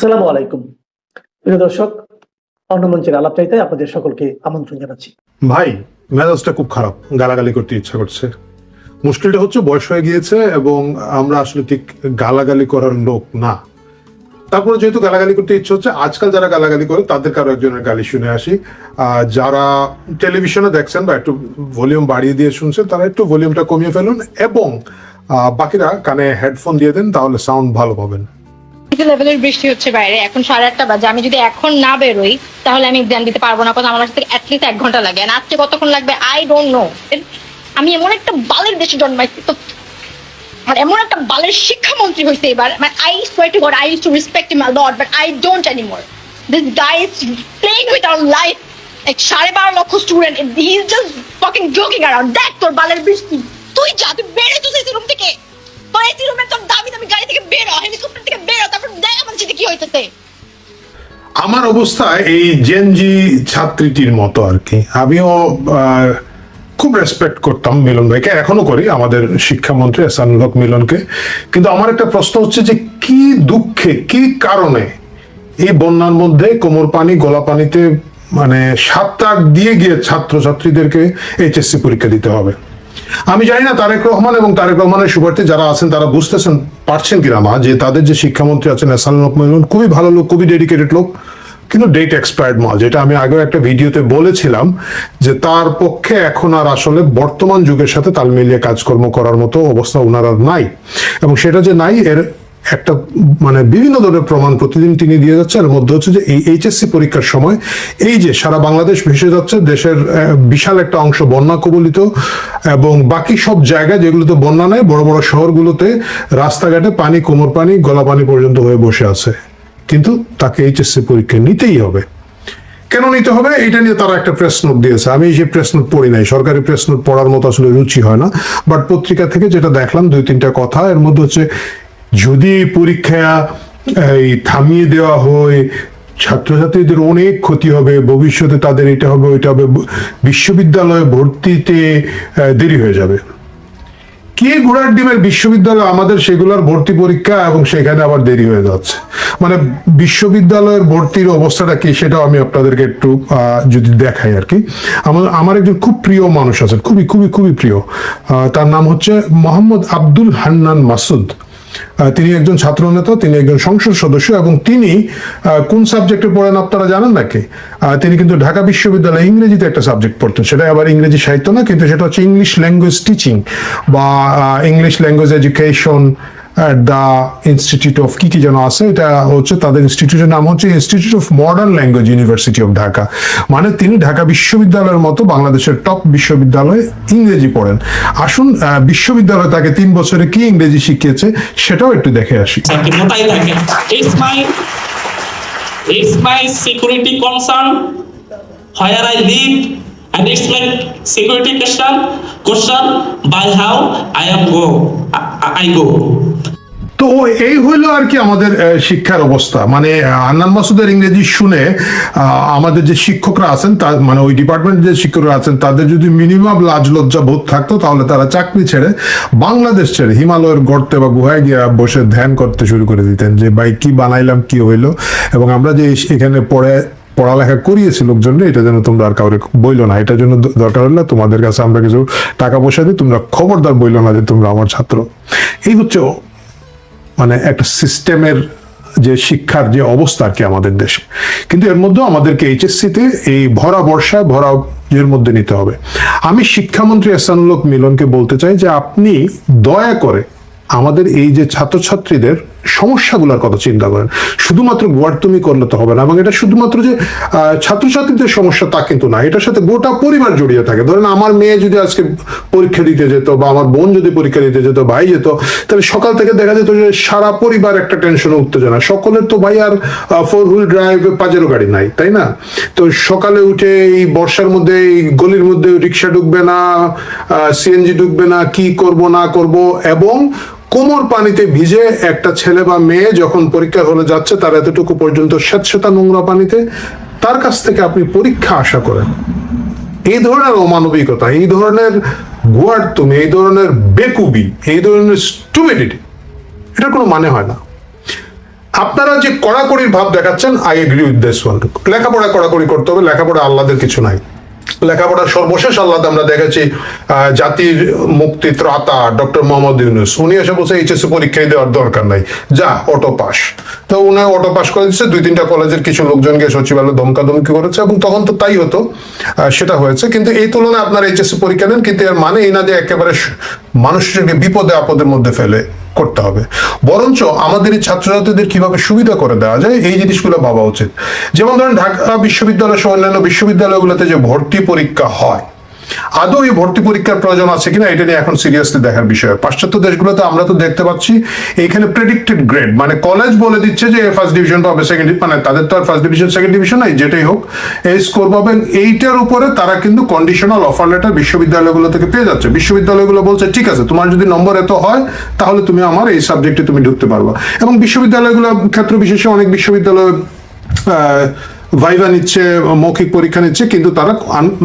আসসালামু আলাইকুম প্রিয় দর্শক, অন্যমঞ্চের আলাপচাইতে আপনাদের সকলকে আমন্ত্রণ জানাচ্ছি। ভাই, মেজাজটা খুব খারাপ, গালাগালি করতে ইচ্ছা করছে। মুশকিলটা হচ্ছে বয়স হয়ে গিয়েছে এবং আমরা আসলে ঠিক গালাগালি করার লোক না। তারপরে যেহেতু গালাগালি করতে ইচ্ছে হচ্ছে, আজকাল যারা গালাগালি করে তাদের কারো একজনের গালি শুনে আসি। যারা টেলিভিশনে দেখছেন বা একটু ভলিউম বাড়িয়ে দিয়ে শুনছেন, তারা একটু ভলিউমটা কমিয়ে ফেলুন এবং বাকিরা কানে হেডফোন দিয়ে দেন, তাহলে সাউন্ড ভালো পাবেন। লেভেলের বৃষ্টি হচ্ছে বাইরে, এখন 8:30 বাজে। আমি যদি এখন না বেরোই তাহলে আমি এক্সাম দিতে পারবো না, কারণ আমার কাছে অ্যাটলিস্ট 1 ঘন্টা লাগে। আর আজকে কতক্ষণ লাগবে আই ডোন্ট নো। আমি এমন একটা বালের দেশে জন্মাইছি, তো আর এমন একটা বালের শিক্ষামন্ত্রী হয়েছে এবার। মানে I swear two god, I use to respect him a lot, but I don't anymore. This guy is playing with our life. Like 12.5 লক্ষ student, he is just fucking joking around. দেখ তোর বালের বৃষ্টি, তুই যা, তুই বেরো তো এই রুম থেকে। তোর এই রুমে তোর দামি দামি গাড়ি থেকে বেরো, হেলিকপ্টার থেকে বেরো, তারপর দেখ আমার সাথে কি হইতেছে। আমার অবস্থা এই জেনজি ছাত্রীটির মতো আর কি। আমিও খুব রেসপেক্ট করতাম মিলন ভাইকে, এখনো করি, আমাদের শিক্ষামন্ত্রী এহসানুল হক মিলনকে। কিন্তু আমার একটা প্রশ্ন হচ্ছে যে কি দুঃখে, কি কারণে এই বন্যার মধ্যে কোমর পানি গলা পানিতে মানে 7 তাক দিয়ে গিয়ে ছাত্রছাত্রীদেরকে এইচএসসি পরীক্ষা দিতে হবে। আমি জানি না তারেক রহমান এবং তারেক রহমানের সুপার্থী যারা আছেন তারা বুঝতেছেন পারছেন কিনা মা, যে তাদের যে শিক্ষামন্ত্রী আছেন এহসানুল হক মিলন খুবই ভালো লোক, খুবই ডেডিকেটেড লোক, কিন্তু ডেট এক্সপায়ার্ড মাল, যেটা আমি আগেও একটা ভিডিওতে বলেছিলাম যে তার পক্ষে এখন আর আসলে বর্তমান যুগের সাথে তাল মিলিয়ে কাজকর্ম করার মতো অবস্থা ওনার আর নাই। এবং সেটা যে নাই এর একটা মানে বিভিন্ন ধরনের প্রমাণ প্রতিদিন তিনি দিয়ে যাচ্ছে। এর মধ্যে হচ্ছে যে এই এইচএসসি পরীক্ষার সময় এই যে সারা বাংলাদেশ ভেসে যাচ্ছে, দেশের বিশাল একটা অংশ বন্যা কবলিত, এবং বাকি সব জায়গায় যেগুলোতে বন্যা নেই, বড় বড় শহরগুলোতে রাস্তাঘাটে পানি, কোমর পানি গলা পানি পর্যন্ত হয়ে বসে আছে। কিন্তু তাকে এইচএসসি পরীক্ষা নিতেই হবে। কেন নিতে হবে এটা নিয়ে তারা একটা প্রেস নোট দিয়েছে। আমি সেই প্রেস নোট পড়ি নাই, সরকারি প্রেস নোট পড়ার মতো আসলে রুচি হয় না, বাট পত্রিকা থেকে যেটা দেখলাম 2-3টা কথা, এর মধ্যে হচ্ছে যদি পরীক্ষা এই থামিয়ে দেওয়া হয় ছাত্রছাত্রীদের অনেক ক্ষতি হবে, ভবিষ্যতে তাদের এটা হবে ওইটা হবে, বিশ্ববিদ্যালয়ে ভর্তিতে দেরি হয়ে যাবে। কে ঘোড়ার ডিমের বিশ্ববিদ্যালয় আমাদের সেগুলোর ভর্তি পরীক্ষা, এবং সেখানে আবার দেরি হয়ে যাচ্ছে। মানে বিশ্ববিদ্যালয়ের ভর্তির অবস্থাটা কি সেটাও আমি আপনাদেরকে একটু যদি দেখাই আর কি। আমার একজন খুব প্রিয় মানুষ আছেন, খুবই খুবই খুবই প্রিয়। তার নাম হচ্ছে মোহাম্মদ আব্দুল হান্নান মাসুদ। তিনি একজন ছাত্র নেতা, তিনি একজন সংসদ সদস্য, এবং তিনি কোন সাবজেক্টে পড়েন আপনারা জানেন নাকি? তিনি কিন্তু ঢাকা বিশ্ববিদ্যালয়ে ইংরেজিতে একটা সাবজেক্ট পড়তেন, সেটা আবার ইংরেজি সাহিত্য না, কিন্তু সেটা হচ্ছে ইংলিশ ল্যাঙ্গুয়েজ টিচিং বা English language education the institute of কি যেন আছে, এটা হচ্ছে তাদের ইনস্টিটিউটের নাম হচ্ছে institute of modern language university of Dhaka. মানে তিনি ঢাকা বিশ্ববিদ্যালয়ের মতো বাংলাদেশের টপ বিশ্ববিদ্যালয়ে ইংরেজি পড়েন। আসুন বিশ্ববিদ্যালয় তাকে 3 বছরে কি ইংরেজি শিখিয়েছে সেটাও একটু দেখে আসি। It's my security concern where I live, and it's my security question by how I go. তো এই হইলো আর কি আমাদের শিক্ষার অবস্থা। মানে হান্নান মাসুদের ইংরেজি শুনে আমাদের যে শিক্ষকরা আছেন, তার মানে ওই ডিপার্টমেন্টের যে শিক্ষকরা আছেন, তাদের যদি মিনিমাম লাজ লজ্জা বোধ থাকতো, তাহলে তারা চাকরি ছেড়ে বাংলাদেশ ছেড়ে হিমালয়ের গর্তে বা গুহায় গিয়ে বসে ধ্যান করতে শুরু করে দিতেন যে ভাই কি বানাইলাম, কি হইলো। এবং আমরা যে এখানে পড়ালেখা করিয়েছি লোকজনকে, এটা যেন তোমরা আর কাউরে বইলো না। এটার জন্য দরকার হলে তোমাদের কাছে আমরা কিছু টাকা পয়সা দিই, তোমরা খবরদার বইলো না যে তোমরা আমার ছাত্র। এই হচ্ছে মানে একটা সিস্টেমের যে শিক্ষার যে অবস্থা আর কি আমাদের দেশে। কিন্তু এর মধ্যেও আমাদেরকে এইচএসসিতে এই ভরা বর্ষায় ভরা এর মধ্যে নিতে হবে। আমি শিক্ষামন্ত্রী এহসানুল হক মিলনকে বলতে চাই যে আপনি দয়া করে আমাদের এই যে ছাত্রছাত্রীদের সমস্যাগুলোর কথা চিন্তা করেন। শুধুমাত্র গোয়ার্তুমি করলে তো হবে না, এবং এটা শুধুমাত্র যে ছাত্রছাত্রীদের সমস্যা তা কিন্তু না, এটার সাথে গোটা পরিবার জড়িয়ে থাকে। ধরেন আমার মেয়ে যদি আজকে পরীক্ষা দিতে যেত, বা আমার বোন যদি পরীক্ষা দিতে যেত, ভাই যেত, তাহলে সকাল থেকে দেখা যেত যে সারা পরিবার একটা টেনশন উত্তেজনা। সকলের তো ভাই আর 4 হুইল ড্রাইভ পাজেরো গাড়ি নাই, তাই না? তো সকালে উঠে এই বর্ষার মধ্যে এই গলির মধ্যে রিক্সা ঢুকবে না, সিএনজি ঢুকবে না, কি করব না করব, এবং কোমর পানিতে ভিজে একটা ছেলে বা মেয়ে যখন পরীক্ষার হলে যাচ্ছে, তার এতটুকু পর্যন্ত স্যাঁতসেঁতা নোংরা পানিতে, তার কাছ থেকে আপনি পরীক্ষা আশা করেন। এই ধরনের অমানবিকতা, এই ধরনের গোয়ার্তুমি, এই ধরনের বেকুবি, এই ধরনের স্টুপিডিটি, এটার কোনো মানে হয় না। আপনারা যে কড়াকড়ির ভাব দেখাচ্ছেন, I agree with this one. লেখাপড়া কড়াকড়ি করতে হবে, লেখাপড়া আহ্লাদের কিছু নাই। লেখাপড়ার সর্বশেষ আহ্লাদ আমরা দেখেছি জাতির মুক্তি ত্রাতা ডক্টর মোহাম্মদ ইউনূস, উনি এসে বলছে এইচএসসি পরীক্ষায় দেওয়ার দরকার নাই, যা অটো পাস। তো উনি অটো পাস করে দিচ্ছে, 2-3টা কলেজের কিছু লোকজনকে সচিবালয় ধমকাধমকি করেছে, এবং তখন তো তাই হতো, সেটা হয়েছে। কিন্তু এই তুলনায় আপনার এইচএসসি পরীক্ষা নেন, কিন্তু এর মানে এই না যে একেবারে মানুষকে বিপদে আপদের মধ্যে ফেলে করতে হবে, বরঞ্চ আমাদের এই ছাত্রছাত্রীদের কিভাবে সুবিধা করে দেওয়া যায় এই জিনিসগুলো ভাবা উচিত। যেমন ধরেন ঢাকা বিশ্ববিদ্যালয় সহ অন্যান্য বিশ্ববিদ্যালয়গুলোতে যে ভর্তি পরীক্ষা হয়, আদৌ এই ভর্তি পরীক্ষার প্রয়োজন আছে কিনা এটা নিয়ে এখন সিরিয়াসলি দেখার বিষয়। পাশ্চাত্য দেশগুলোতে আমরা তো দেখতে পাচ্ছি এইখানে প্রেডিক্টেড গ্রেড, মানে কলেজ বলে দিচ্ছে যে ফার্স্ট ডিভিশন পাবে, সেকেন্ড, মানে তাদের তো আর ফার্স্ট ডিভিশন সেকেন্ড ডিভিশন নাই, যেটাই হোক এই স্কোর পাবেন, এইটার উপরে তারা কিন্তু কন্ডিশনাল অফার লেটার বিশ্ববিদ্যালয়গুলো থেকে পেয়ে যাচ্ছে। বিশ্ববিদ্যালয়গুলো বলছে ঠিক আছে, তোমার যদি নম্বর এত হয় তাহলে তুমি আমার এই সাবজেক্টে তুমি ঢুকতে পারবা। এবং বিশ্ববিদ্যালয়গুলো ক্ষেত্র বিশেষে অনেক বিশ্ববিদ্যালয় ভাইভা নিচ্ছে, মৌখিক পরীক্ষা নিচ্ছে, কিন্তু তারা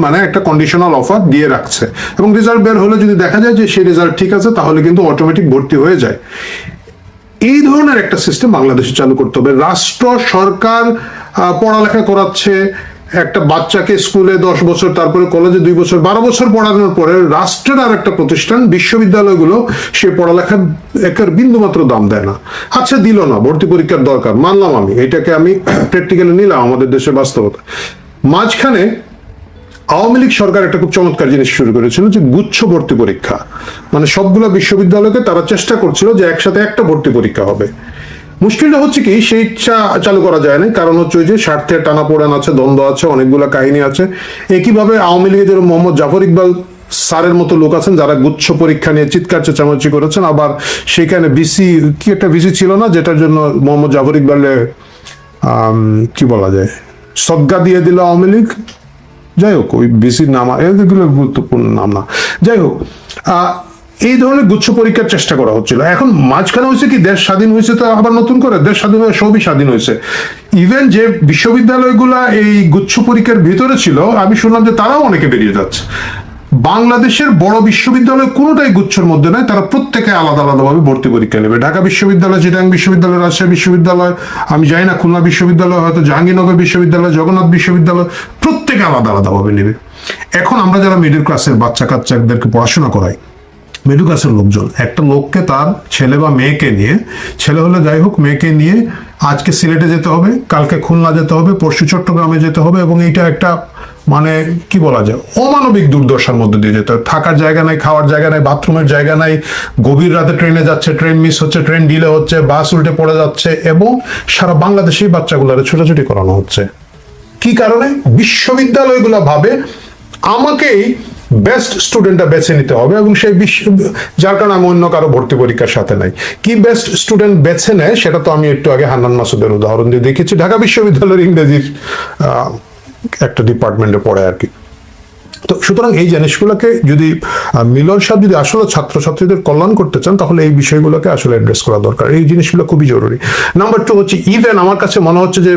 মানে একটা কন্ডিশনাল অফার দিয়ে রাখছে, এবং রেজাল্ট বের হলে যদি দেখা যায় যে সেই রেজাল্ট ঠিক আছে তাহলে কিন্তু অটোমেটিক ভর্তি হয়ে যায়। এই ধরনের একটা সিস্টেম বাংলাদেশে চালু করতে হবে। রাষ্ট্র সরকার পড়ালেখা করাচ্ছে, একটা বাচ্চাকে স্কুলে 10 বছর, তারপরে কলেজে 2 বছর, 12 বছর পড়ানোর পরে রাষ্ট্রের আর একটা প্রতিষ্ঠান বিশ্ববিদ্যালয়গুলো সে পড়ালেখার একের বিন্দু মাত্র দাম দেয় না। আচ্ছা দিল না, ভর্তি পরীক্ষার দরকার, মানলাম, আমি এটাকে আমি প্র্যাকটিক্যালি নিলাম আমাদের দেশের বাস্তবতা। মাঝখানে আওয়ামী লীগ সরকার একটা খুব চমৎকার জিনিস শুরু করেছিল, যে গুচ্ছ ভর্তি পরীক্ষা, মানে সবগুলো বিশ্ববিদ্যালয়কে তারা চেষ্টা করছিল যে একসাথে একটা ভর্তি পরীক্ষা হবে। মুশকিলটা হচ্ছে কি, সেই ইচ্ছা চালু করা যায় না, কারণ হচ্ছে ওই যে স্বার্থের টানাপোড়েন আছে, দ্বন্দ্ব আছে, অনেকগুলো কাহিনী আছে। একইভাবে আওয়ামী লীগের যেরকম মোহাম্মদ জাফর ইকবাল স্যারের মতো লোক আছেন যারা গুচ্ছ পরীক্ষা নিয়ে চিৎকার চেঁচামেচি করেছেন, আবার সেখানে বিসি কি একটা বিসি ছিল না, যেটার জন্য মোহাম্মদ জাফর ইকবালে কি বলা যায় সদগা দিয়ে দিল আওয়ামী লীগ। যাই হোক, ওই বিসির নাম এগুলো গুরুত্বপূর্ণ নাম না, যাই হোক এই ধরনের গুচ্ছ পরীক্ষার চেষ্টা করা হচ্ছিল। এখন মাঝখানে হয়েছে কি, দেশ স্বাধীন হয়েছে তো আবার নতুন করে দেশ স্বাধীন হয়ে সবই স্বাধীন হয়েছে। ইভেন যে বিশ্ববিদ্যালয়গুলা এই গুচ্ছ পরীক্ষার ভিতরে ছিল, আমি শুনলাম যে তারাও অনেকে বেরিয়ে যাচ্ছে। বাংলাদেশের বড় বিশ্ববিদ্যালয় কোনোটাই গুচ্ছের মধ্যে নয়, তারা প্রত্যেকে আলাদা আলাদাভাবে ভর্তি পরীক্ষা নেবে। ঢাকা বিশ্ববিদ্যালয়, চিটাগাং বিশ্ববিদ্যালয়, রাজশাহী বিশ্ববিদ্যালয়, আমি জানি না খুলনা বিশ্ববিদ্যালয়, হয়তো জাহাঙ্গীরনগর বিশ্ববিদ্যালয়, জগন্নাথ বিশ্ববিদ্যালয়, প্রত্যেকে আলাদা আলাদাভাবে নেবে। এখন আমরা যারা মিডল ক্লাসের বাচ্চা কাচ্চাদেরকে পড়াশোনা করাই, মিডল ক্লাসের লোকজন একটা লোককে তার ছেলে বা মেয়েকে নিয়ে, ছেলে হলে যাই হোক, মেয়েকে নিয়ে আজকে সিলেটে যেতে হবে, কালকে খুলনা যেতে হবে, পরশু চট্টগ্রামে যেতে হবে, এবং এইটা একটা মানে কি বলা যায় অমানবিক দুর্দশার মধ্যে দিয়ে যেতে হবে। থাকার জায়গা নাই, খাওয়ার জায়গা নাই, বাথরুমের জায়গা নাই, গভীর রাতে ট্রেনে যাচ্ছে, ট্রেন মিস হচ্ছে, ট্রেন ডিলে হচ্ছে, বাস উল্টে পড়ে যাচ্ছে, এবং সারা বাংলাদেশেই বাচ্চাগুলোরে ছোটাছুটি করানো হচ্ছে। কি কারণে? বিশ্ববিদ্যালয়গুলো ভাবে আমাকেই বেস্ট স্টুডেন্টটা বেছে নিতে হবে, এবং সেই যার কারণে আমি অন্য কারো ভর্তি পরীক্ষার সাথে নাই। কি বেস্ট স্টুডেন্ট বেছে নেয় সেটা তো আমি একটু আগে হান্নান মাসুদের উদাহরণ দিয়ে দেখেছি, ঢাকা বিশ্ববিদ্যালয়ের ইংরেজির একটা ডিপার্টমেন্টে পড়ে আর কি। তো সুতরাং এই জিনিসগুলোকে যদি মিলন সাহেব যদি আসলে ছাত্রছাত্রীদের কল্যাণ করতে চান, তাহলে এই বিষয়গুলোকে আসলে অ্যাড্রেস করা দরকার। এই জিনিসগুলো খুবই জরুরি। নাম্বার 2 হচ্ছে, ইভেন আমার কাছে মনে হচ্ছে যে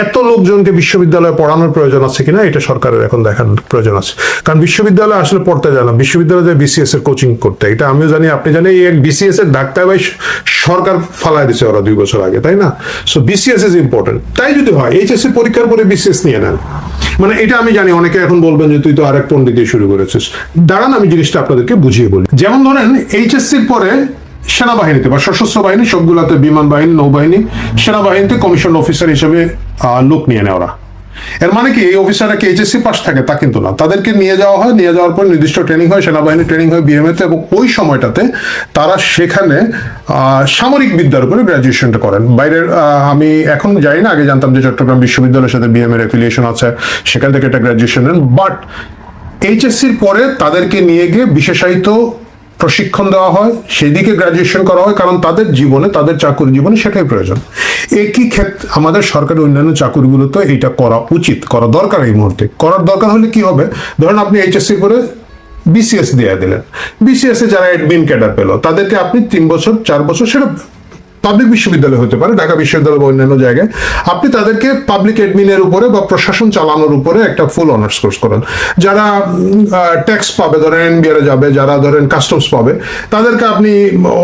এত লোকজনকে বিশ্ববিদ্যালয়ে পড়ানোর প্রয়োজন আছে কিনা এটা সরকারের এখন দেখার প্রয়োজন আছে। কারণ বিশ্ববিদ্যালয়ে আসলে পড়তে যায় না, বিশ্ববিদ্যালয়ে যায় বিসিএস এর কোচিং করতে। এটা আমিও জানি, আপনি জানেন, এই বিসিএস এর ডাক্তার ভাই সরকার ফালায় দিছে ওরা 2 বছর আগে, তাই না? So BCS is important. তাই যদি হয় এইচএসসি পরীক্ষার পরে বিসিএস নিয়ে নেন, মানে এটা আমি জানি অনেকে এখন বলবেন যে তুই তো আরেক পণ্ডিত দিয়ে শুরু করেছিস। দাঁড়ান আমি জিনিসটা আপনাদেরকে বুঝিয়ে বলি। যেমন ধরেন এইচএসসির পরে সেনাবাহিনীতে বা সশস্ত্র বাহিনী, সবগুলাতে, বিমান বাহিনী, নৌবাহিনী, সেনাবাহিনীতে কমিশন অফিসার হিসেবে লোক নিয়ে নেয় ওরা। এর মানে কি এই অফিসাররা কি এইচএসসি পাস থাকে? তা কিন্তু না, তাদেরকে নিয়ে যাওয়া হয়, নিয়ে যাওয়ার পর নির্দিষ্ট ট্রেনিং হয়, সেনাবাহিনী ট্রেনিং হয় বিএমএ তে, এবং ওই সময়টাতে তারা সেখানে সামরিক বিদ্যার উপরে গ্রাজুয়েশনটা করেন। বাইরের আমি এখন জানি না, আগে জানতাম যে চট্টগ্রাম বিশ্ববিদ্যালয়ের সাথে বিএমএ এর অ্যাফিলিয়েশন আছে, সেখান থেকে একটা গ্রাজুয়েশন নেন। বাট এইচএসসির পরে তাদেরকে নিয়ে গিয়ে বিশেষায়িত প্রশিক্ষণ দেওয়া হয়, সেদিকে গ্রাজুয়েশন করা হয়, কারণ তাদের জীবনে, তাদের চাকরি জীবনে সেটাই প্রয়োজন। একই ক্ষেত্রে আমাদের সরকারি অন্যান্য চাকরিগুলোতে এইটা করা উচিত, করা দরকার। এই মুহূর্তে করার দরকার হলে কি হবে, ধরেন আপনি এইচএসসি করে বিসিএস দিয়ে দিলেন, বিসিএস এ যারা অ্যাডমিন ক্যাডার পেল তাদেরকে আপনি 3 বছর 4 বছর সেটা পাবলিক বিশ্ববিদ্যালয় হতে পারে, ঢাকা বিশ্ববিদ্যালয় বা অন্যান্য জায়গায়, আপনি তাদেরকে পাবলিক অ্যাডমিনের উপরে বা প্রশাসন চালানোর উপরে একটা ফুল অনার্স কোর্স করান। যারা ট্যাক্স পাবে, ধরেন এনবিআর যাবে, যারা ধরেন কাস্টমস পাবে, তাদেরকে আপনি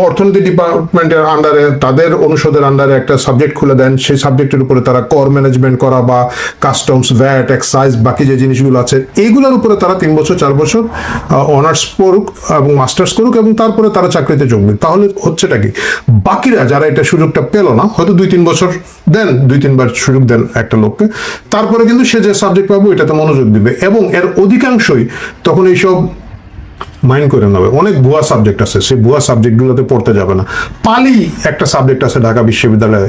অর্থনীতি ডিপার্টমেন্টের আন্ডারে, তাদের অনুষদের আন্ডারে একটা সাবজেক্ট খুলে দেন। সেই সাবজেক্টের উপরে তারা কর ম্যানেজমেন্ট করা বা কাস্টমস, ভ্যাট, এক্সাইজ, বাকি যে জিনিসগুলো আছে এইগুলোর উপরে তারা 3 বছর 4 বছর অনার্স পড়ুক এবং মাস্টার্স করুক, এবং তারপরে তারা চাকরিতে যোগ দিক। তাহলে হচ্ছেটা কি, বাকিরা যারা এটা সুযোগটা পেল না, হয়তো 2-3 বছর দেন, 2-3 বার সুযোগ দেন একটা লোককে, তারপরে কিন্তু সে যে সাবজেক্ট পাবো এটাতে মনোযোগ দিবে, এবং এর অধিকাংশই তখন এইসব মাইন্ড করে নেবে। অনেক ভুয়া সাবজেক্ট আছে, সেই ভুয়া সাবজেক্টগুলোতে পড়তে যাবে না। পালি একটা সাবজেক্ট আছে ঢাকা বিশ্ববিদ্যালয়ে,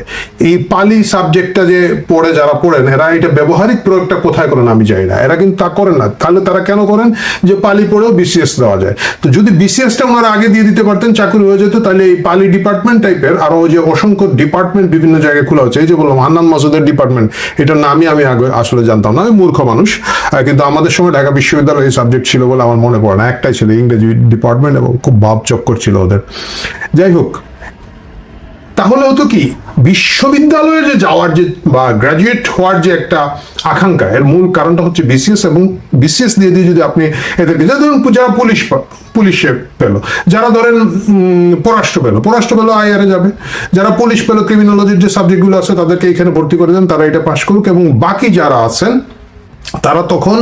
এই পালি সাবজেক্টটা যে পড়ে যারা পড়েন, এরা এটা ব্যবহারিক প্রয়োগটা কোথায় করেন আমি জানি না, এরা কিন্তু তা করেন না। তাহলে তারা কেন করেন, যে পালি পড়েও বিসিএস দেওয়া যায়। তো যদি বিসিএসটা ওনারা আগে দিয়ে দিতে পারতেন, চাকরি হয়ে যেত, তাহলে এই পালি ডিপার্টমেন্ট টাইপের আরো ওই যে অসংখ্য ডিপার্টমেন্ট বিভিন্ন জায়গায় খোলা হচ্ছে। এই যে বললাম হান্নান মাসুদের ডিপার্টমেন্ট, এটার নামই আমি আগে আসলে জানতাম না, আমি মূর্খ মানুষ, কিন্তু আমাদের সময় ঢাকা বিশ্ববিদ্যালয়ে এই সাবজেক্ট ছিল বলে আমার মনে পড়ে না, একটাই ছিল ইংরেজি ডিপার্টমেন্ট, এবং খুব ভাব চক্কর ছিল ওদের। যাই হোক, তাহলে হতো কি, বিশ্ববিদ্যালয়ে যে যাওয়ার যে বা গ্রাজুয়েট হওয়ার যে একটা আকাঙ্ক্ষা, এর মূল কারণটা হচ্ছে বিসিএস, এবং বিসিএস দিয়ে দিয়ে যদি আপনি এদেরকে, ধরুন যারা পুলিশে পেল, যারা ধরেন পররাষ্ট্র পেল আইআরে যাবে, যারা পুলিশ পেল ক্রিমিনোলজির যে সাবজেক্টগুলো আছে তাদেরকে এখানে ভর্তি করে দেন, তারা এটা পাশ করুক, এবং বাকি যারা আছেন তারা তখন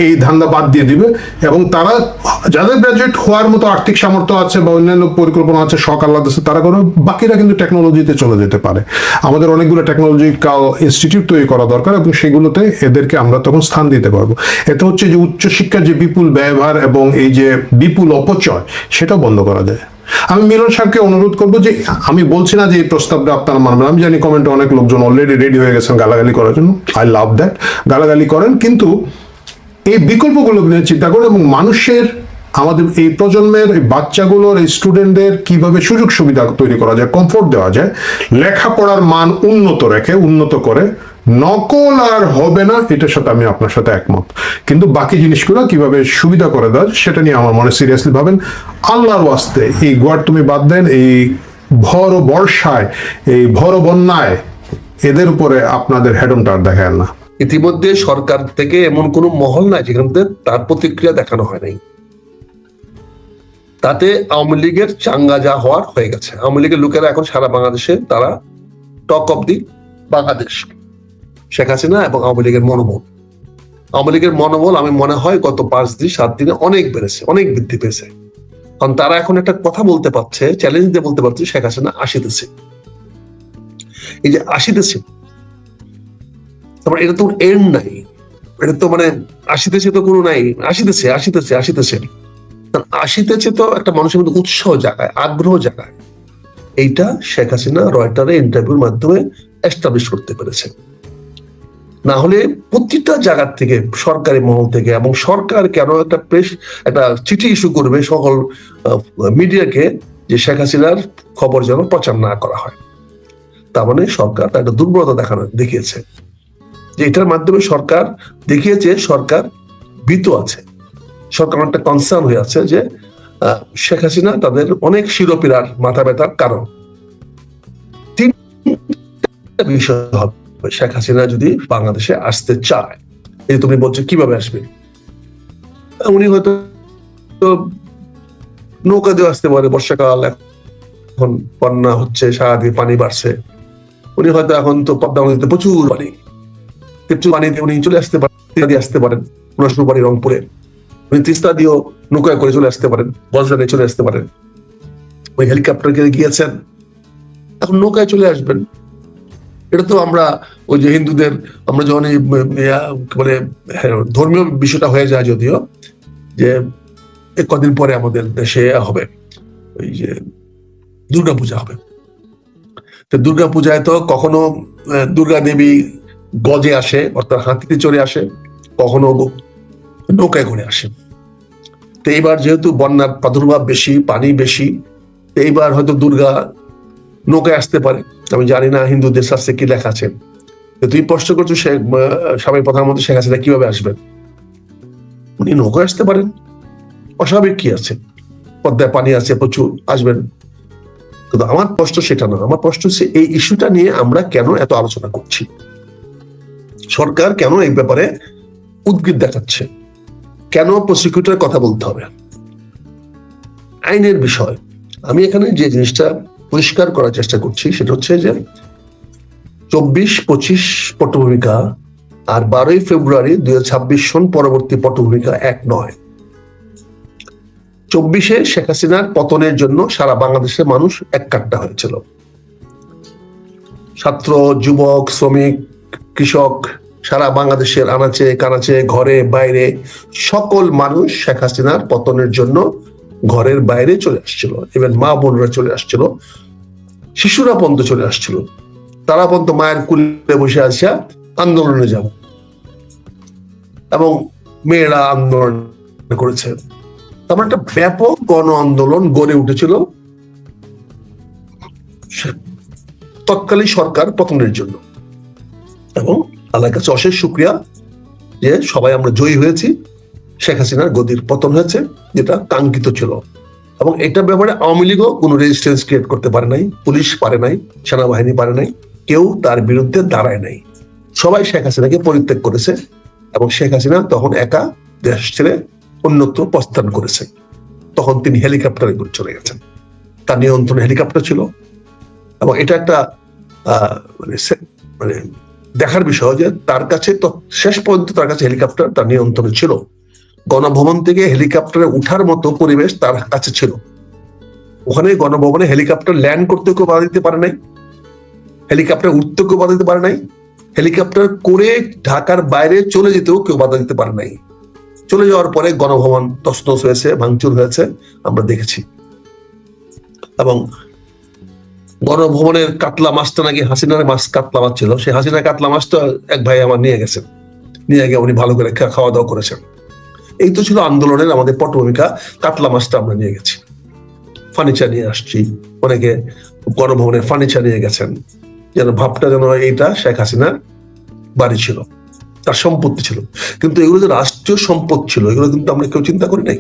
এই ধান্দা বাদ দিয়ে দিবে, এবং তারা যাদের গ্রাজুয়েট হওয়ার মতো আর্থিক সামর্থ্য আছে বা অন্যান্য পরিকল্পনা আছে, শখ আহ্লাদ আছে, তারা করে, বাকিরা কিন্তু টেকনোলজিতে চলে যেতে পারে। আমাদের অনেকগুলো টেকনোলজিক্যাল ইনস্টিটিউট তৈরি করা দরকার, এবং সেগুলোতে এদেরকে আমরা তখন স্থান দিতে পারবো। এতে হচ্ছে যে উচ্চশিক্ষার যে বিপুল ব্যয়ভার এবং এই যে বিপুল অপচয়, সেটা বন্ধ করা যায়। আমি মিলন সাহেবকে অনুরোধ করবো যে, আমি বলছি না যে এই প্রস্তাবটা আপনারা মানবেন, আমি জানি কমেন্টে অনেক লোকজন অলরেডি রেডি হয়ে গেছেন গালাগালি করার জন্য, আই লাভ দ্যাট, গালাগালি করেন, কিন্তু এই বিকল্পগুলো নিয়ে চিন্তা করুন, এবং মানুষের, আমাদের এই প্রজন্মের এই বাচ্চাগুলোর, এই স্টুডেন্টদের কিভাবে সুযোগ সুবিধা তৈরি করা যায়, কমফোর্ট দেওয়া যায়, লেখাপড়ার মান উন্নত করে, নকল আর হবে না, এটার সাথে আমি আপনার সাথে একমত, কিন্তু বাকি জিনিসগুলো কিভাবে সুবিধা করে দেওয়া সেটা নিয়ে আমার মনে সিরিয়াসলি ভাবেন। আল্লাহর ওয়াস্তে এই গোয়ার তুমি বাদ দেন, এই ভর বর্ষায়, এই ভর বন্যায় এদের উপরে আপনাদের হেডনটার দেখেন না। ইতিমধ্যে সরকার থেকে এমন কোন মহল নাই যেখানে তার প্রতিক্রিয়া দেখানো হয় নাই। তাতে আওয়ামী লীগের চাঙ্গা যা হওয়ার হয়ে গেছে। আওয়ামী লীগের লোকেরা এখন সারা বাংলাদেশে তারা talk of the Bangladesh. Sheikh Hasina এবং আওয়ামী লীগের মনোবল আমি মনে হয় গত 5-7 দিনে অনেক বেড়েছে, অনেক বৃদ্ধি পেয়েছে। কারণ তারা এখন একটা কথা বলতে পারছে, চ্যালেঞ্জ দিয়ে বলতে পারছে, শেখ হাসিনা আসিতেছে। এই যে আসিতেছে, তারপর এটা তো এন্ড নাই, এটা তো মানে আসিতেছে তো কোনো নাই, আসিতেছে তো একটা মানুষের মধ্যে উৎসাহ জাগায়, আগ্রহ জাগায়। এইটা শেখ হাসিনা রয়টারে ইন্টারভিউর মাধ্যমে এস্টাবলিশ করতে পেরেছে। না হলে প্রতিটা জায়গা থেকে, সরকারি মহল থেকে, এবং সরকার কেন একটা চিঠি ইস্যু করবে সকল মিডিয়াকে যে শেখ হাসিনার খবর যেন প্রচার না করা হয়। তার মানে সরকার তার একটা দুর্বলতা দেখিয়েছে, যে এটার মাধ্যমে সরকার দেখিয়েছে সরকার ভীত আছে, সরকার একটা কনসার্ন হয়ে আছে যে শেখ হাসিনা তাদের অনেক শিরোপীড়ার, মাথা ব্যথার কারণ। তিনটা বিষয় হবে শেখ হাসিনা যদি বাংলাদেশে আসতে চায়। এই তুমি বলছো কিভাবে আসবে, উনি হয়তো নৌকা দিয়ে আসতে পারে, বর্ষাকাল, এখন বন্যা হচ্ছে, সারাদিন পানি বাড়ছে, উনি হয়তো এখন তো পদ্মা নদীতে প্রচুর পানি দিয়ে উনি চলে আসতে পারেন, বাড়ি রংপুরে, উনি তিস্তা দিয়েও নৌকায় করে চলে আসতে পারেন, বজ্রানে চলে আসতে পারেন, ওই হেলিকপ্টার গিয়েছেন, এখন নৌকায় চলে আসবেন। এটা তো আমরা ওই যে হিন্দুদের, আমরা যখন মানে ধর্মীয় বিষয়টা হয়ে যায়, যদিও যে কদিন পরে আমাদের দেশে হবে ওই যে দুর্গাপূজা হবে, তো দুর্গাপূজায় তো কখনো দুর্গা দেবী গজে আসে, অর্থাৎ হাতিতে চড়ে আসে, কখনো নৌকায় করে আসে। তো এইবার যেহেতু বন্যার প্রাদুর্ভাব বেশি, পানি বেশি, এইবার হয়তো দুর্গা নৌকায় আসতে পারে। আমি জানি না হিন্দুদের শাস্ত্রে কি লেখা আছে। তুই প্রশ্ন করছো সাবেক প্রধানমন্ত্রী শেখ হাসিনা কিভাবে আসবেন, উনি নৌকায় আসতে পারেন, অস্বাভাবিক কি আছে, পদ্মায় পানি আছে প্রচুর, আসবেন। কিন্তু আমার প্রশ্ন সেটা না, আমার প্রশ্ন হচ্ছে এই ইস্যুটা নিয়ে আমরা কেন এত আলোচনা করছি, সরকার কেন এই ব্যাপারে উদ্গ্রীব দেখাচ্ছে, কেন প্রসিকিউটর কথা বলতে হবে, আইনের বিষয়। আমি এখানে যে জিনিসটা পরিষ্কার করার চেষ্টা করছি সেটা হচ্ছে যে 24-25 পটভূমিকা আর 12 ফেব্রুয়ারি 2026 সন পরবর্তী পটভূমিকা এক নয়। 24-এ শেখ হাসিনার পতনের জন্য সারা বাংলাদেশের মানুষ এক কাট্টা হয়েছিল। ছাত্র, যুবক, শ্রমিক, কৃষক, সারা বাংলাদেশের আনাচে কানাচে, ঘরে বাইরে সকল মানুষ শেখ হাসিনার পতনের জন্য ঘরের বাইরে চলে আসছিল। ইভেন মা বোনরা চলে আসছিল, শিশুরা পর্যন্ত চলে আসছিল। তারা পর্যন্ত মায়ের কুলে বসে আসিয়া আন্দোলনে যাব, এবং মেয়েরা আন্দোলন করেছে। তারপর একটা ব্যাপক গণ আন্দোলন গড়ে উঠেছিল তৎকালীন সরকার পতনের জন্য। এবং আল্লাহর কাছে অশেষ শুকরিয়া যে সবাই আমরা জয়ী হয়েছি, শেখ হাসিনার গদির পতন হয়েছে, যেটা কাঙ্ক্ষিত ছিল। এবং এটা ব্যাপারে আওয়ামী লীগও কোনো রেজিস্ট্যান্স ক্রিয়েট করতে পারে নাই, পুলিশ পারে নাই, সেনাবাহিনী পারে নাই, কেউ তার বিরুদ্ধে দাঁড়ায় নাই। সবাই শেখ হাসিনাকে পরিত্যাগ করেছে, এবং শেখ হাসিনা তখন একা দেশ ছেড়ে অন্যত্র প্রস্থান করেছে। তখন তিনি হেলিকপ্টারে করে চলে গেছেন, তার নিয়ন্ত্রণে হেলিকপ্টার ছিল। এবং এটা একটা মানে দেখার বিষয় যে তার কাছে তো শেষ পর্যন্ত তার কাছে হেলিকপ্টার তার নিয়ন্ত্রণে ছিল। গণভবন থেকে হেলিকপ্টারে উঠার মতো পরিবেশ তার কাছে ছিল। ওখানে গণভবনে হেলিকপ্টার ল্যান্ড করতে কেউ বাধা দিতে পারে নাই, হেলিকপ্টার উঠতে কেউ বাধা দিতে পারে নাই, হেলিকপ্টার করে ঢাকার বাইরে চলে যেতেও কেউ বাধা দিতে পারে নাই। চলে যাওয়ার পরে গণভবন তছনছ হয়েছে, ভাঙচুর হয়েছে, আমরা দেখেছি। এবং গণভবনের কাতলা মাছটা নাকি হাসিনার মাছ, কাতলা মাছ ছিল, সেই হাসিনার কাতলা মাছটা এক ভাই আমার নিয়ে গেছেন, নিয়ে গিয়ে উনি ভালো করে খাওয়া দাওয়া করেছেন। এই তো ছিল আন্দোলনের আমাদের পটভূমিকা। কাতলা মাছটা আমরা নিয়ে গেছি, ফার্নিচার নিয়ে আসছি, অনেকে গণভবনের ফার্নিচার নিয়ে গেছেন, যেন ভাবটা যেন এইটা শেখ হাসিনার বাড়ি ছিল, তার সম্পত্তি ছিল। কিন্তু এগুলো যে রাষ্ট্রীয় সম্পদ ছিল, এগুলো কিন্তু আমরা কেউ চিন্তা করি নাই।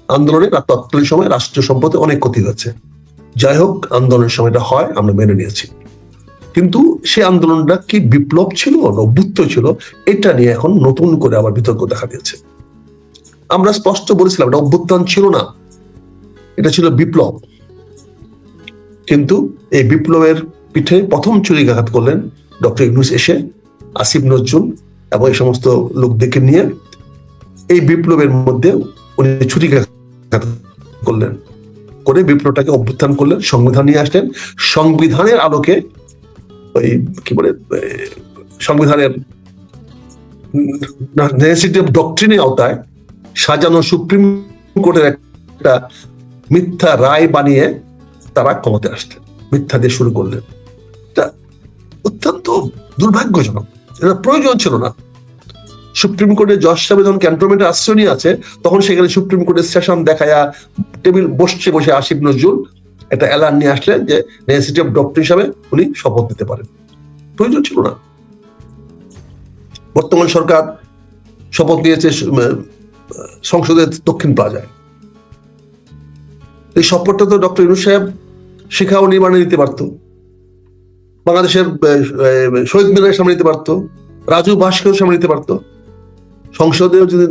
আন্দোলনের তৎকালীন সময় রাষ্ট্রীয় সম্পদে অনেক ক্ষতি হয়েছে। যাই হোক, আন্দোলনের সময়টা হয়, আমরা মেনে নিয়েছি। কিন্তু সে আন্দোলনটা কি বিপ্লব ছিল না অভ্যুত্ত ছিল, এটা নিয়ে এখন নতুন করে আবার বিতর্ক দেখা দিয়েছে। আমরা স্পষ্ট বলেছিলাম এটা অভ্যুত্থান ছিল না, এটা ছিল বিপ্লব। কিন্তু এই বিপ্লবের পিঠে প্রথম ছুরিকাঘাত করলেন ডক্টর ইউনূস এসে, আসিফ নজরুল এবং এই সমস্ত লোকদেরকে নিয়ে এই বিপ্লবের মধ্যে উনি ছুরিকাঘাত করলেন, করে বিপ্লবটাকে অভ্যুত্থান করলেন, সংবিধান নিয়ে আসলেন। সংবিধানের আলোকে ওই কি বলে সংবিধানের নেসেসিটি অফ ডক্ট্রিনের আওতায় সাজানো সুপ্রিম কোর্টের একটা মিথ্যা রায় বানিয়ে তারা ক্ষমতায় আসলেন, মিথ্যা দিয়ে শুরু করলেন। এটা অত্যন্ত দুর্ভাগ্যজনক, এটা প্রয়োজন ছিল না। সুপ্রিম কোর্টের জজ সাহেব যখন ক্যান্টনমেন্টের আশ্রয় নিয়ে আছে, তখন সেখানে সুপ্রিম কোর্টের সেশন দেখায়া টেবিল বসে আসিফ নজরুল একটা এলান নিয়ে আসলেন যে নেসেসিটি অফ ডক্ট্রিন হিসাবে উনি শপথ নিতে পারেন। প্রয়োজন ছিল না। বর্তমান সরকার শপথ নিয়েছে সংসদের দক্ষিণ প্লাজায়। এই শপথটা তো ডক্টর ইউনূস সাহেব শিক্ষা ও নির্মাণে নিতে পারতো, বাংলাদেশের শহীদ মিনারের সামনে নিতে পারতো, রাজু ভাস্করের সামনে নিতে পারতো। সংসদেও যদি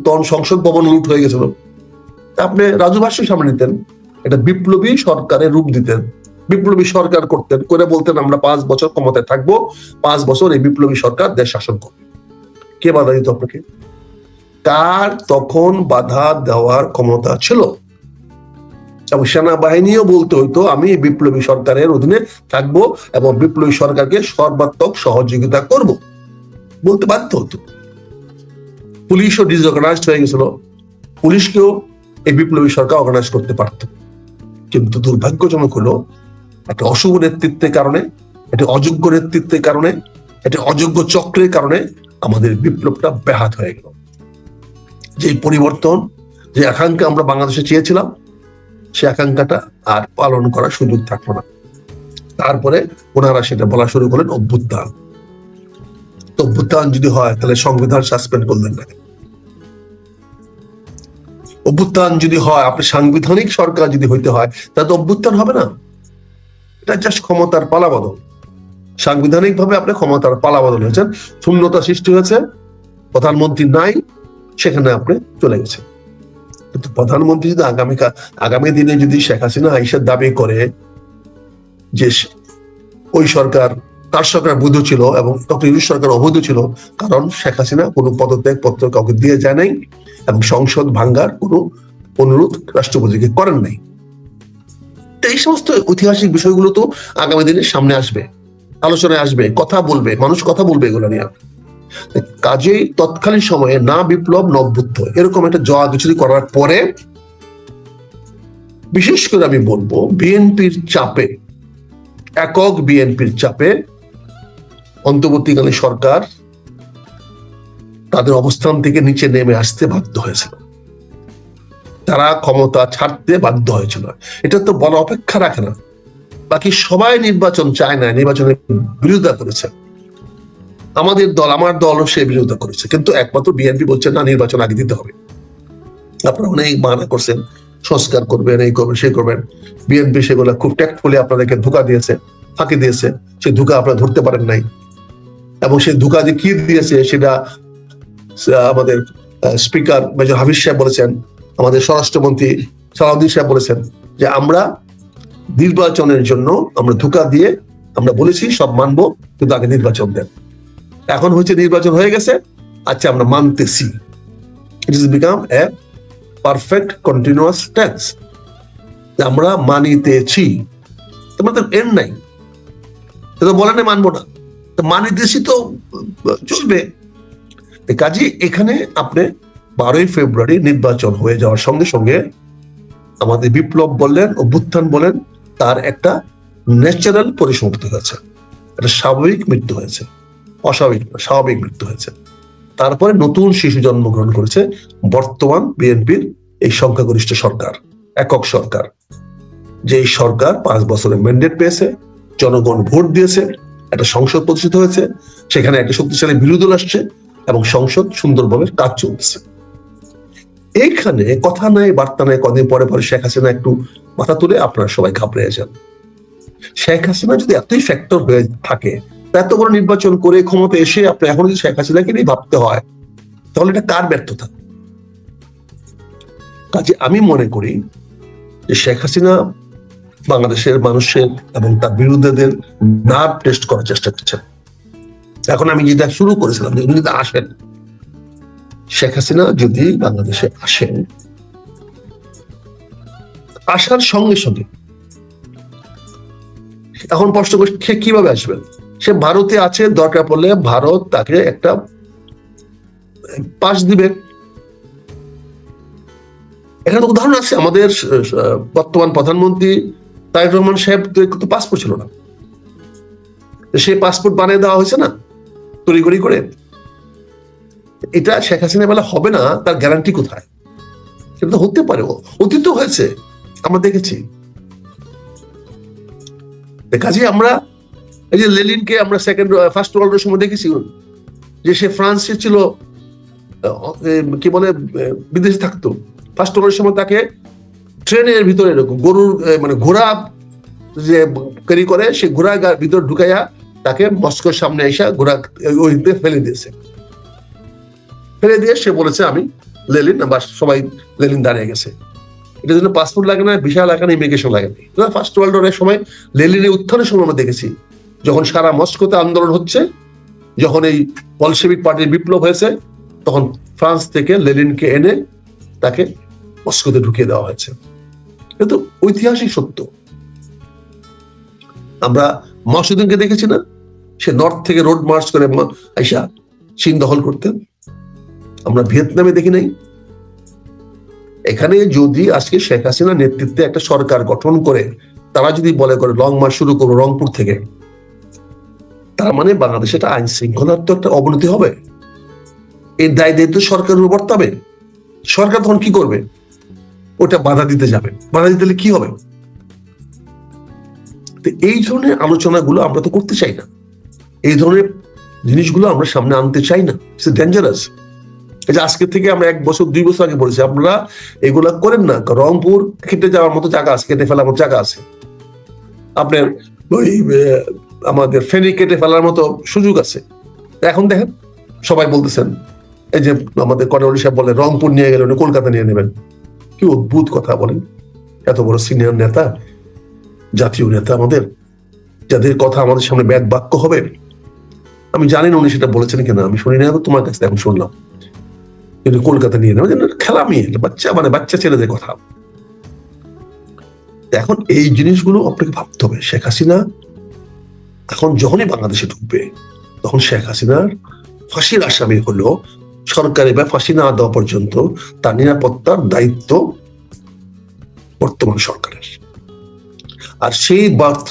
তখন সংসদ ভবন লুট হয়ে গেছিল, আপনি রাজু ভাস্করের সামনে নিতেন, এটা বিপ্লবী সরকারের রূপ দিতেন, বিপ্লবী সরকার করতেন, করে বলতেন আমরা 5 বছর ক্ষমতায় থাকবো, 5 বছর এই বিপ্লবী সরকার দেশ শাসন করবে। কে বাধা দিত আপনাকে? কার তখন বাধা দেওয়ার ক্ষমতা ছিল? এবং সেনাবাহিনীও বলতে হইতো আমি বিপ্লবী সরকারের অধীনে থাকবো এবং বিপ্লবী সরকারকে সর্বাত্মক সহযোগিতা করব, বলতে বাধ্য হতো। পুলিশও ডিসঅর্গানাইজড হয়ে গেছিল, পুলিশকেও এই বিপ্লবী সরকার অর্গানাইজ করতে পারত। কিন্তু দুর্ভাগ্যজনক হলো একটা অশুভ নেতৃত্বের কারণে, একটা অযোগ্য নেতৃত্বের কারণে, একটা অযোগ্য চক্রের কারণে আমাদের বিপ্লবটা ব্যাহত হয়ে গেল। যে পরিবর্তন, যে আকাঙ্ক্ষা আমরা বাংলাদেশে চেয়েছিলাম, সে আকাঙ্ক্ষাটা আর পালন করার সুযোগ থাকলো না। তারপরে ওনারা সেটা বলা শুরু করলেন অভ্যুত্থান। তো অভ্যুত্থান যদি হয় তাহলে সংবিধান সাসপেন্ড করলেন না। অভ্যুত্থান যদি হয়, আপনি সাংবিধানিক সরকার যদি হইতে হয়, তাহলে তো অভ্যুত্থান হবে না। এটা জাস্ট ক্ষমতার পালাবদল। সাংবিধানিক ভাবে আপনি ক্ষমতার পালাবদল হয়েছেন, শূন্যতা সৃষ্টি হয়েছে, প্রধানমন্ত্রী নাই, সেখানে আপনি চলে গেছেন। কিন্তু প্রধানমন্ত্রী যদি আগামী দিনে যদি শেখ হাসিনা আইসার দাবি করে যে ওই সরকার, তার সরকার বৈধ ছিল এবং ডক্টর ইউনূস সরকার অবৈধ ছিল, কারণ শেখ হাসিনা কোনো পদত্যাগ পত্র কাউকে দিয়ে যায় নাই এবং সংসদ ভাঙ্গার কোনো অনুরোধ রাষ্ট্রপতিকে করেন নাই। এই সমস্ত ঐতিহাসিক বিষয়গুলো তো আগামী দিনে সামনে আসবে, আলোচনায় আসবে, কথা বলবে, মানুষ কথা বলবে এগুলো নিয়ে। কাজেই তৎকালীন সময়ে না বিপ্লব না অভ্যুত্থ, এরকম একটা জোয়াদুচুরি করার পরে, বিশেষ করে আমি বলবো বিএনপির চাপে, একক বিএনপির চাপে অন্তর্বর্তীকালীন সরকার তাদের অবস্থান থেকে নিচে নেমে আসতে বাধ্য হয়েছিল, তারা ক্ষমতা ছাড়তে বাধ্য হয়েছিল। এটা তো বলা অপেক্ষা রাখে না। বাকি সবাই নির্বাচন চায় না, নির্বাচনের বিরোধিতা করেছে, আমাদের দল, আমার দলও সে বিরোধিতা করেছে, কিন্তু একমাত্র বিএনপি বলছে না, নির্বাচন আগে দিতে হবে। আপনারা অনেক বাহানা করছেন, সংস্কার করবেন, এই করবেন, সেই করবেন। বিএনপি সেগুলো খুব ট্যাক্টফুলি আপনাদেরকে ধোঁকা দিয়েছে, ফাঁকি দিয়েছে, সেই ধোঁকা আপনারা ধরতে পারেন নাই। এবং সেই ধোঁকা যে কি দিয়েছে সেটা আমাদের স্পিকার মেজর হাফিজ সাহেব বলেছেন, আমাদের স্বরাষ্ট্রমন্ত্রী সালাউদ্দিন সাহেব বলেছেন যে আমরা নির্বাচনের জন্য আমরা ধোঁকা দিয়ে আমরা বলেছি সব মানবো, কিন্তু আগে নির্বাচন দেন। এখন হচ্ছে নির্বাচন হয়ে গেছে, আচ্ছা আমরা মানতেছি। It is become a perfect continuous tense, আমরা মানিতেছি, তোমাদের এন্ড নাই, তো বলেন মানবো না, মানিতেছি তো চলবে। কাজে এখানে আপনি 12ই ফেব্রুয়ারি নির্বাচন হয়ে যাওয়ার সঙ্গে সঙ্গে আমাদের বিপ্লব বললেন, অভ্যুত্থান বলেন, তার একটা ন্যাচারাল পরিসমাপ্তি হয়েছে, একটা স্বাভাবিক মৃত্যু হয়েছে, অস্বাভাবিক স্বাভাবিক মৃত্যু হয়েছে। তারপরে নতুন শিশু জন্মগ্রহণ করেছে বর্তমান বিএনপির এই সংখ্যাগরিষ্ঠ সরকার, একক সরকার, যে এই সরকার 5 বছরের ম্যান্ডেট পেয়েছে, জনগণ ভোট দিয়েছে, একটা সংসদ প্রতিষ্ঠিত হয়েছে, সেখানে একটা শক্তিশালী বিরোধী দল আসছে এবং সংসদ সুন্দরভাবে কাজ চলতেছে। এইখানে কথা নাই বার্তা নাই, কদিন পরে পরে শেখ হাসিনা একটু মাথা তুলে আপনারা সবাই ঘাবড়ে যান। শেখ হাসিনা যদি এতই ফ্যাক্টর হয়ে থাকে, এত বড় নির্বাচন করে ক্ষমতা এসে আপনি এখন যদি শেখ হাসিনাকে নিয়ে ভাবতে হয়, তাহলে এটা কার ব্যর্থতা? কাজে আমি মনে করি যে শেখ হাসিনা বাংলাদেশের মানুষের এবং তার বিরুদ্ধেদের নার্ভ টেস্ট করার চেষ্টা করছেন। এখন আমি যেটা শুরু করেছিলাম, যে উনি যদি আসেন, শেখ হাসিনা যদি বাংলাদেশে আসেন, আসার সঙ্গে সঙ্গে এখন প্রশ্ন করছে কিভাবে আসবেন। সে ভারতে আছে, দরকার পড়লে ভারত তাকে একটা পাস দিবে। এখানে উদাহরণ আছে, আমাদের বর্তমান প্রধানমন্ত্রী তারেক রহমান সাহেব তো পাসপোর্ট ছিল না, সেই পাসপোর্ট বানিয়ে দেওয়া হয়েছে না তড়িঘড়ি করে। এটা শেখ হাসিনা বেলা হবে না, তার গ্যারান্টি কোথায়? সেটা তো হতে পারে, অতীত হয়েছে, আমরা দেখেছি। কাজে আমরা এই যে লেনিনকে আমরা ফার্স্ট ওয়ার্ল্ড ওয়ারের সময় দেখেছি যে সে ফ্রান্সে ছিল, কি বলে, বিদেশে থাকতো। ফার্স্ট ওয়ার্ল্ডের সময় তাকে ট্রেনের ভিতরে এরকম গরুর মানে ঘোড়া যে ক্যারি করে, সে ঘোড়া ভিতর ঢুকাইয়া তাকে মস্কোর সামনে এসে ঘোড়া ওইতে ফেলে দিয়েছে। ফেলে দিয়ে সে বলেছে আমি লেনিন, বা সবাই লেনিন দাঁড়িয়ে গেছে। এটার জন্য পাসপোর্ট লাগে না, ভিসা লাগে না, ইমিগ্রেশন লাগে না। ফার্স্ট ওয়ার্ল্ড ওয়ারের সময় লেনিনের উত্থানের সময় আমরা দেখেছি, যখন সারা মস্কোতে আন্দোলন হচ্ছে, যখন এই বলশেভিক পার্টির বিপ্লব হয়েছে, তখন ফ্রান্স থেকে লেনিনকে এনে তাকে মস্কোতে ঢুকিয়ে দেওয়া হয়েছে। কিন্তু ঐতিহাসিক সত্য। আমরা মাসুদ্দিনকে দেখেছি না, সে নর্থ থেকে রোড মার্চ করে আইসা চীন দখল করতেন। আমরা ভিয়েতনামে দেখি নাই। এখানে যদি আজকে শেখ হাসিনা নেতৃত্বে একটা সরকার গঠন করে তারা যদি বলে করে লং মার্চ শুরু করবো রংপুর থেকে, তার মানে বাংলাদেশে একটা আইন শৃঙ্খলার তো একটা অবনতি হবে। এই দায় দায়িত্ব সরকারের উপর বর্তাবে। সরকার তখন কি করবে? ওটা বাধা দিতে যাবে। বাধা দিতে কি হবে? এই ধরনের আলোচনাগুলো আমরা তো করতে চাই না, এই ধরনের জিনিসগুলো আমরা সামনে আনতে চাই না। It's dangerous. এই যে আজকে থেকে আমরা 1 বছর 2 বছর আগে বলেছি আপনারা এগুলা করেন না। রংপুর কেটে যাওয়ার মতো জায়গা আছে, কেটে ফেলার মতো জায়গা আছে, আপনার ওই আমাদের ফেনী কেটে ফেলার মতো সুযোগ আছে। এখন দেখেন সবাই বলতেছেন, এই যে আমাদের কর্নেল সাহেব বলে রংপুর নিয়ে গেলে উনি কলকাতা নিয়ে নেবেন। কি অদ্ভুত কথা বলেন! এত বড় সিনিয়র নেতা, জাতীয় নেতা আমাদের, যাদের কথা আমাদের সামনে ব্যাদ বাক্য হবে। আমি জানি না উনি সেটা বলেছেন কিনা, আমি শুনি না, তোমার কাছে এখন শুনলাম কিন্তু কলকাতা নিয়ে নেবেন। খেলা মেয়ে, বাচ্চা, মানে বাচ্চা ছেলেদের কথা। এখন এই জিনিসগুলো আপনাকে ভাবতে হবে। শেখ হাসিনা এখন যখনই বাংলাদেশে ঢুকবে তখন শেখ হাসিনার ফাঁসির আসামি হলো সরকারি বা ফাঁসি না দেওয়া পর্যন্ত তার নিরাপত্তার দায়িত্ব বর্তমান সরকারের। আর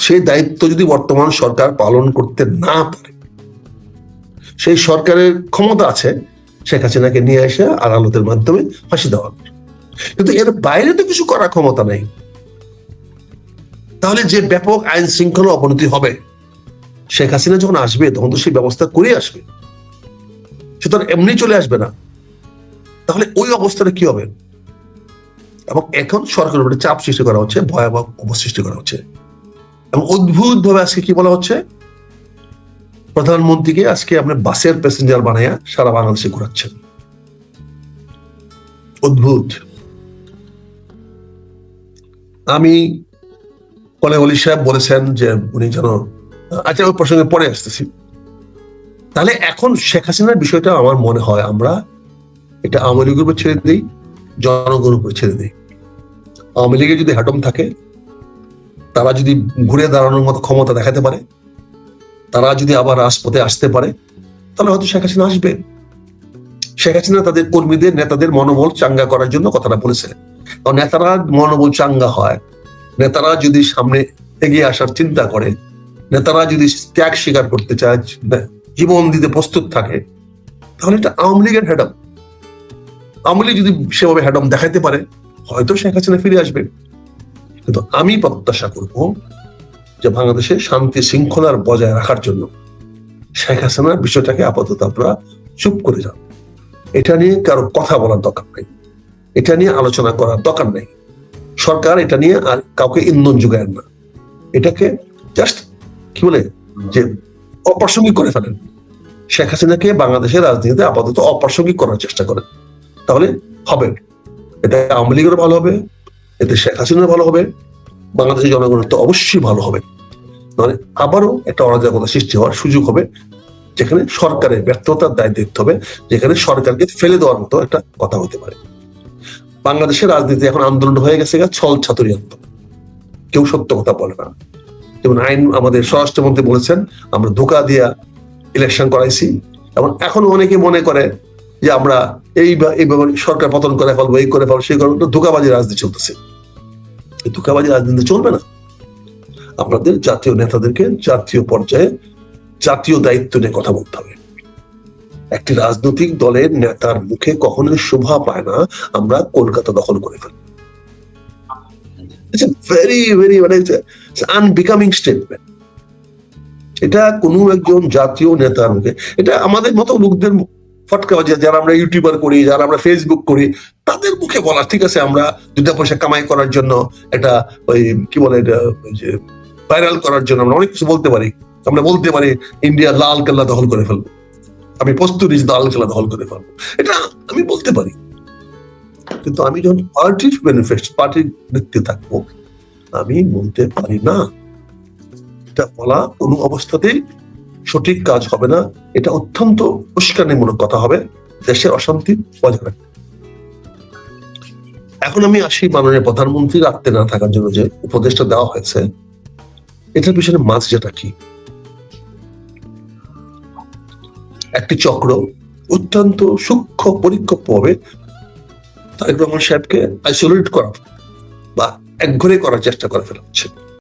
সেই দায়িত্ব যদি বর্তমান সরকার পালন করতে না পারে, সেই সরকারের ক্ষমতা আছে শেখ হাসিনাকে নিয়ে এসে আদালতের মাধ্যমে ফাঁসি দেওয়ার, কিন্তু এর বাইরে তো কিছু করার ক্ষমতা নেই। তাহলে যে ব্যাপক আইন শৃঙ্খলা অবনতি হবে, শেখ হাসিনা যখন আসবে তখন তো সেই ব্যবস্থা করে আসবে, সে তো এমনি চলে আসবে না। তাহলে ওই অবস্থাটা কি হবে? এবং এখন সরকারের উপরে চাপ সৃষ্টি করা হচ্ছে, ভয়াবহ অবস্থা সৃষ্টি করা হচ্ছে। এবং অদ্ভুত ভাবে আজকে কি বলা হচ্ছে, প্রধানমন্ত্রীকে আজকে আপনি বাসের প্যাসেঞ্জার বানাইয়া সারা বাংলাদেশে ঘোরাচ্ছেন। অদ্ভুত। আমি কর্নেল সাহেব বলেছেন যে উনি যেন, আচ্ছা ওই প্রসঙ্গে পরে আসতেছি। তাহলে এখন শেখ হাসিনার বিষয়টা আমার মনে হয় আমরা এটা আওয়ামী লীগের উপর ছেড়ে দিই, জনগণের উপর ছেড়ে দিই। আওয়ামী লীগের যদি হ্যাডম থাকে, তারা যদি ঘুরে দাঁড়ানোর মতো ক্ষমতা দেখাতে পারে, তারা যদি আবার রাজপথে আসতে পারে, তাহলে হয়তো শেখ হাসিনা আসবে। শেখ হাসিনা তাদের কর্মীদের, নেতাদের মনোবল চাঙ্গা করার জন্য কথাটা বলেছে। নেতারা মনোবল চাঙ্গা হয়, নেতারা যদি সামনে এগিয়ে আসার চিন্তা করে, নেতারা যদি ত্যাগ স্বীকার করতে চায়, জীবন দিতে প্রস্তুত থাকে, তাহলে এটা আওয়ামী লীগের হ্যাডম। আওয়ামী লীগ যদি সেভাবে হ্যাডম দেখাতে পারে, হয়তো শেখ হাসিনা ফিরে আসবে। কিন্তু আমি প্রত্যাশা করব যে বাংলাদেশে শান্তি শৃঙ্খলার বজায় রাখার জন্য শেখ হাসিনার বিষয়টাকে আপাতত আপনারা চুপ করে যান। এটা নিয়ে কারো কথা বলার দরকার নেই, এটা নিয়ে আলোচনা করার দরকার নেই। সরকার এটা নিয়ে আর কাউকে ইন্ধন যোগায় না, এটাকে জাস্ট কি বলে যে অপ্রাসঙ্গিক করে ফেলেন। শেখ হাসিনাকে বাংলাদেশের রাজনীতিতে আপাতত অপ্রাসঙ্গিক করার চেষ্টা করেন, তাহলে হবে। এটা আওয়ামী লীগেরও ভালো হবে, এতে শেখ হাসিনার ভালো হবে, বাংলাদেশের জনগণের তো অবশ্যই ভালো হবে। মানে আবারও একটা অরাজকতা সৃষ্টি হওয়ার সুযোগ হবে, যেখানে সরকারের ব্যর্থতার দায় দেখতে হবে, যেখানে সরকারকে ফেলে দেওয়ার মতো একটা কথা হতে পারে। বাংলাদেশের রাজনীতি এখন আন্দোলন হয়ে গেছে ছল ছাতুরি আন্দোলন, কেউ সত্য কথা বলে না। যেমন আইন আমাদের স্বরাষ্ট্রমন্ত্রী বলেছেন আমরা ধোঁকা দিয়া ইলেকশন করাইছি, এবং এখনো অনেকে মনে করে যে আমরা এইভাবে সরকার পতন করে ফেলবো, এই করে ফেলবো, সেই করে ধোঁকাবাজি রাজনীতি চলতেছে। এই ধোঁকাবাজি রাজনীতি চলবে না। আপনাদের জাতীয় নেতাদেরকে জাতীয় পর্যায়ে জাতীয় দায়িত্ব নিয়ে কথা বলতে হবে। একটি রাজনৈতিক দলের নেতার মুখে কখনোই শোভা পায় না আমরা কলকাতা দখল করে ফেলবো। ভেরি ভেরি মানে আনবিকামিং স্টেটমেন্ট। এটা কোনো একজন জাতীয় নেতার মুখে, এটা আমাদের মতো লোকদের ফটকাবাজি, যারা আমরা ইউটিউবার করি, যারা আমরা ফেসবুক করি, তাদের মুখে বলা ঠিক আছে আমরা 2 পয়সা কামাই করার জন্য, এটা ওই কি বলে যে ভাইরাল করার জন্য আমরা অনেক কিছু বলতে পারি। আমরা বলতে পারি ইন্ডিয়া লাল কেল্লা দখল করে ফেলবো, আমি প্রস্তুত লাল কেল্লা দখল করে ফেলবো, এটা আমি বলতে পারি। কিন্তু আমি যখন পার্টির বেনিফিট, পার্টির নেতৃত্বে থাকবো, আমি বলতে পারি না। এটা বলা কোনো অবস্থাতেই সঠিক কাজ হবে না। এটা অত্যন্ত উস্কানিমূলক কথা হবে, দেশের অশান্তি বজায় রাখবে। এখন আমি আসি মাননীয় প্রধানমন্ত্রী রাখতে না থাকার জন্য যে উপদেশটা দেওয়া হয়েছে, এটার পিছনে মাছ যেটা কি, একটি চক্র অত্যন্ত সূক্ষ্ম পরিকল্পিত ভাবে তারেক রহমান সাহেবকে আইসোলেট করা বা একঘরে করার চেষ্টা করে ফেলা হচ্ছে।